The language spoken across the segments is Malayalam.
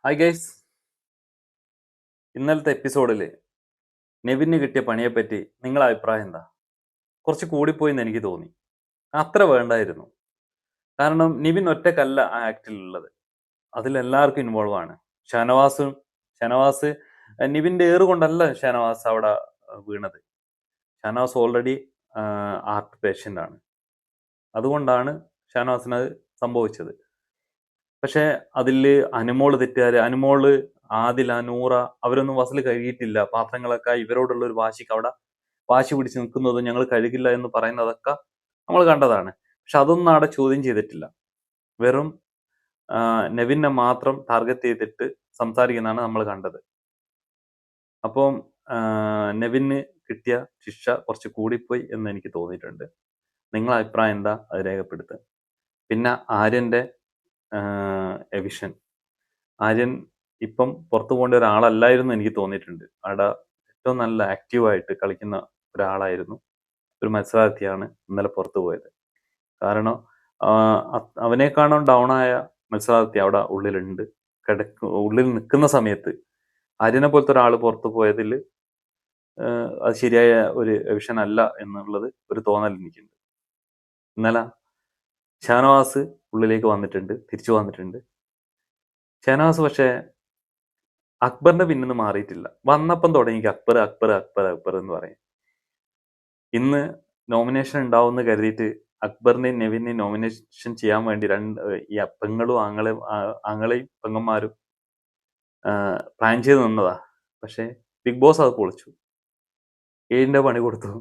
ഹായ് ഗൈസ്, ഇന്നലത്തെ എപ്പിസോഡിൽ നെവിന് കിട്ടിയ പണിയെപ്പറ്റി നിങ്ങളുടെ അഭിപ്രായം എന്താ? കുറച്ച് കൂടിപ്പോയി എന്ന് എനിക്ക് തോന്നി. അത്ര വേണ്ടായിരുന്നു. കാരണം നിവിൻ ഒറ്റക്കല്ല ആ ആക്ടിലുള്ളത്, അതിലെല്ലാവർക്കും ഇൻവോൾവ് ആണ്. ഷാനവാസ് നിവിൻ്റെ ഏറ് കൊണ്ടല്ല ഷാനവാസ് അവിടെ വീണത്. ഷാനവാസ് ഓൾറെഡി ആർട്ട് പേഷ്യൻ്റ് ആണ്. അതുകൊണ്ടാണ് ഷാനവാസിന് അത് സംഭവിച്ചത്. പക്ഷെ അതിൽ അനുമോള് തെറ്റുകാര്, അനുമോള്, ആദില, നൂറ അവരൊന്നും വസല് കഴുകിയിട്ടില്ല. പാത്രങ്ങളൊക്കെ ഇവരോടുള്ള ഒരു വാശിക്ക് അവിടെ വാശി പിടിച്ച് നിൽക്കുന്നതും ഞങ്ങൾ കഴുകില്ല എന്ന് പറയുന്നതൊക്കെ നമ്മൾ കണ്ടതാണ്. പക്ഷെ അതൊന്നും അവിടെ ചോദ്യം ചെയ്തിട്ടില്ല. വെറും നെവിനെ മാത്രം ടാർഗറ്റ് ചെയ്തിട്ട് സംസാരിക്കുന്നതാണ് നമ്മൾ കണ്ടത്. അപ്പം നെവിന് കിട്ടിയ ശിക്ഷ കുറച്ച് കൂടിപ്പോയി എന്ന് എനിക്ക് തോന്നിയിട്ടുണ്ട്. നിങ്ങളെ അഭിപ്രായം എന്താ? അത് രേഖപ്പെടുത്തുക. പിന്നെ ആര്യന്റെ എവിഷൻ, ആര്യൻ ഇപ്പം പുറത്തു പോകേണ്ട ഒരാളല്ലായിരുന്നു എനിക്ക് തോന്നിയിട്ടുണ്ട്. അവിടെ ഏറ്റവും നല്ല ആക്റ്റീവായിട്ട് കളിക്കുന്ന ഒരാളായിരുന്നു, ഒരു മത്സരാർത്ഥിയാണ് ഇന്നലെ പുറത്തു പോയത്. കാരണം അവനേക്കാളും ഡൗണായ മത്സരാർത്ഥി അവിടെ ഉള്ളിലുണ്ട്. ഉള്ളിൽ നിൽക്കുന്ന സമയത്ത് ആര്യനെ പോലത്തെ ഒരാൾ പുറത്തു പോയതിൽ അത് ശരിയായ ഒരു വിഷൻ അല്ല എന്നുള്ളത് ഒരു തോന്നൽ എനിക്കുണ്ട്. ഇന്നലെ ഷാനവാസ് ഉള്ളിലേക്ക് വന്നിട്ടുണ്ട്, തിരിച്ചു വന്നിട്ടുണ്ട്. ഷാനവാസ് പക്ഷേ അക്ബറിന്റെ പിന്നിന്ന് മാറിയിട്ടില്ല. വന്നപ്പം തുടങ്ങി അക്ബർ അക്ബർ അക്ബർ അക്ബർ എന്ന് പറയും. ഇന്ന് നോമിനേഷൻ ഉണ്ടാവുമെന്ന് കരുതിയിട്ട് അക്ബറിനെയും നെവിനെയും നോമിനേഷൻ ചെയ്യാൻ വേണ്ടി ഈ പെങ്ങളും ആങ്ങളെയും പെങ്ങന്മാരും പ്ലാൻ ചെയ്ത് നിന്നതാ. പക്ഷെ ബിഗ് ബോസ് അത് പൊളിച്ചു, ഏഴിന്റെ പണി കൊടുത്തു.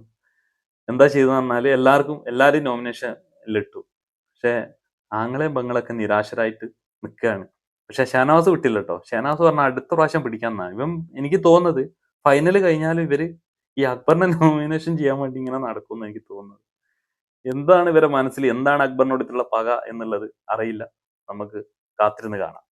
എന്താ ചെയ്തെന്ന് പറഞ്ഞാൽ എല്ലാവരും നോമിനേഷനിലിട്ടു. പക്ഷെ ആങ്ങളെയും പെങ്ങളൊക്കെ നിരാശരായിട്ട് നിൽക്കുകയാണ്. പക്ഷെ ഷാനവാസ് വിട്ടില്ല കേട്ടോ. ഷാനവാസ് പറഞ്ഞാൽ അടുത്ത പ്രാവശ്യം പിടിക്കാന്നാ. എനിക്ക് തോന്നുന്നത് ഫൈനൽ കഴിഞ്ഞാലും ഇവര് ഈ അക്ബറിനെ നോമിനേഷൻ ചെയ്യാൻ വേണ്ടി ഇങ്ങനെ നടക്കുമെന്ന് എനിക്ക് തോന്നുന്നത്. എന്താണ് ഇവരെ മനസ്സിൽ, എന്താണ് അക്ബറിനോടുള്ള പക എന്നുള്ളത് അറിയില്ല. നമുക്ക് കാത്തിരുന്ന് കാണാം.